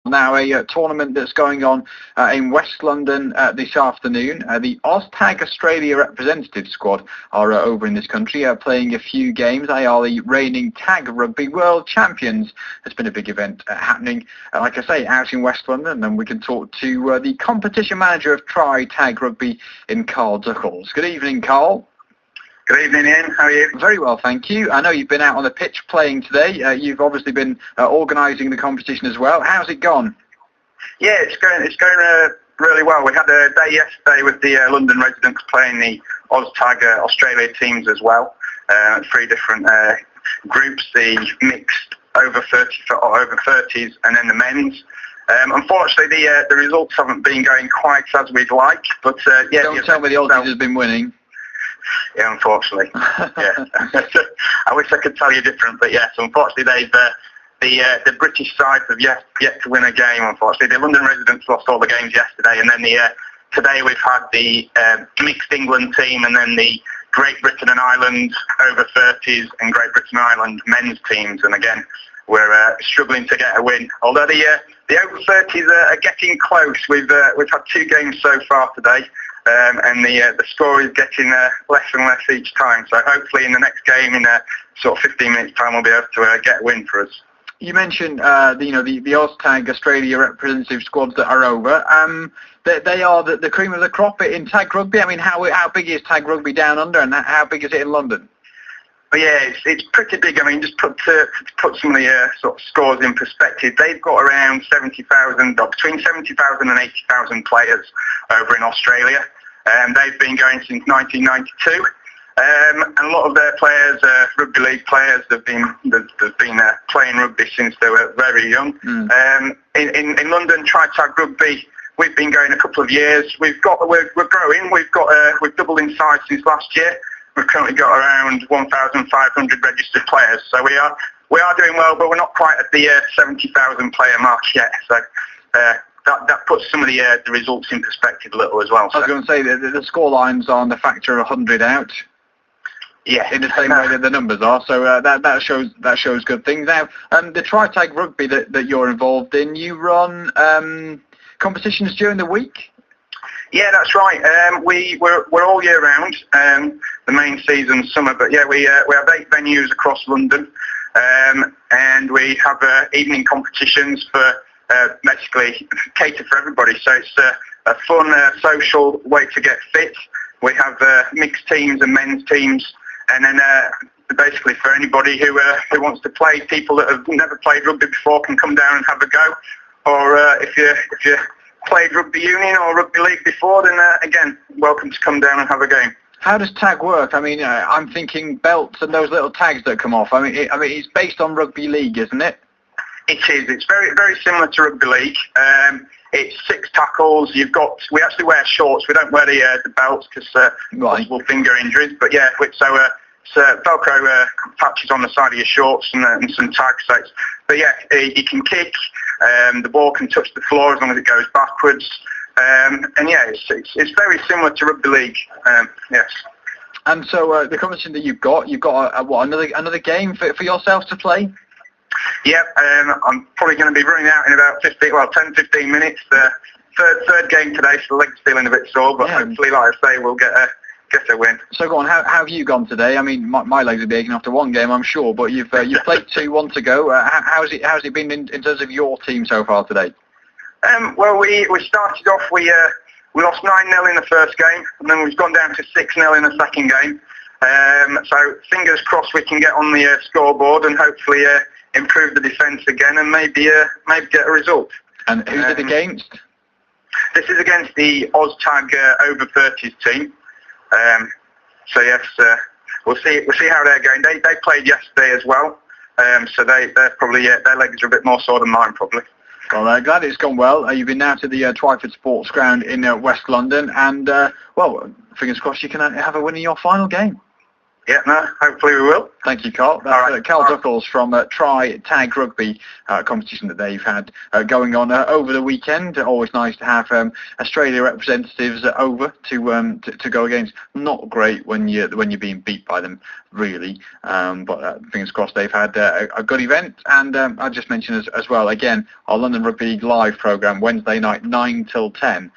Now, a tournament that's going on in West London this afternoon. The OzTag Australia representative squad are over in this country playing a few games. They are the reigning tag rugby world champions. There's been a big event happening, like I say, out in West London, and we can talk to the competition manager of Tri Tag Rugby in Carl Duckles. Good evening, Carl. Good evening, Ian. How are you? Very well, thank you. I know you've been out on the pitch playing today. You've obviously been organising the competition as well. How's it gone? Yeah, it's going really well. We had a day yesterday with the London residents playing the OzTag Australia teams as well. 3 different groups: the mixed over 30s, and then the men's. Unfortunately, the results haven't been going quite as we'd like. But yeah, don't tell me the Aussies has been winning. Yeah, unfortunately. Yeah. I wish I could tell you different, but yes, unfortunately the British side have yet to win a game, unfortunately. The London residents lost all the games yesterday, and then today we've had the mixed England team and then the Great Britain and Ireland over 30s and Great Britain and Ireland men's teams, and again we're struggling to get a win. Although the over 30s are getting close. We've had 2 games so far today. And the score is getting less and less each time. So hopefully in the next game, in sort of 15 minutes time, we'll be able to get a win for us. You mentioned the OzTag Australia representative squads that are over. They are the cream of the crop in tag rugby. I mean, how big is tag rugby down under, and how big is it in London? Well, yeah, it's pretty big. I mean, just to put some of the sort of scores in perspective, they've got around 70,000, or between 70,000 and 80,000 players over in Australia. They've been going since 1992, and a lot of their players, rugby league players, they've been playing rugby since they were very young. In London, Tri Tag Rugby, we've been going a couple of years. We're growing. We've doubled in size since last year. We've currently got around 1,500 registered players, so we are doing well, but we're not quite at the 70,000 player mark yet. So that puts some of the results in perspective a little as well. I was going to say the score lines are on the factor of 100 out. Yeah, in the same way that the numbers are. So that shows good things. Now, the Tri Tag Rugby that you're involved in, you run competitions during the week. Yeah, that's right. We're all year round. The main season, summer, but yeah, we have 8 venues across London, and we have evening competitions for basically cater for everybody. So it's a fun, social way to get fit. We have mixed teams and men's teams, and then basically for anybody who wants to play, people that have never played rugby before can come down and have a go. Or if you played rugby union or rugby league before, then again, welcome to come down and have a game. How does tag work? I mean, I'm thinking belts and those little tags that come off. I mean, it's based on rugby league, isn't it? It is. It's very, very similar to rugby league. It's 6 tackles. We actually wear shorts. We don't wear the belts because possible finger injuries. But yeah, so Velcro patches on the side of your shorts and some tags. But yeah, you can kick. The ball can touch the floor as long as it goes backwards. And yeah, it's very similar to rugby league. Yes. And so the competition that you've got another game for yourselves to play? Yep. I'm probably going to be running out in about 10-15 minutes. The third game today, so the leg's feeling a bit sore, but hopefully, like I say, we'll get a win. So go on, how have you gone today? I mean, my legs are aching after 1 game, I'm sure, but you've played 2, 1 to go. How's it been in terms of your team so far today? Well, we started off, we lost 9-0 in the first game, and then we've gone down to 6-0 in the second game. So fingers crossed we can get on the scoreboard and hopefully improve the defence again and maybe get a result. And who's it against? This is against the OzTag over 30s team. So yes, we'll see how they're going. They played yesterday as well, so they're probably their legs are a bit more sore than mine probably. Well, glad it's gone well. You've been now to the Twyford Sports Ground in West London, and well, fingers crossed you can have a win in your final game. Yeah, no, hopefully we will. Thank you, Carl. That's Carl Duckles from Try Tag Rugby competition that they've had going on over the weekend. Always nice to have Australia representatives over to go against. Not great when you're being beat by them, really. But fingers crossed they've had a good event. And I just mentioned as well again our London Rugby League live program Wednesday night 9 till 10.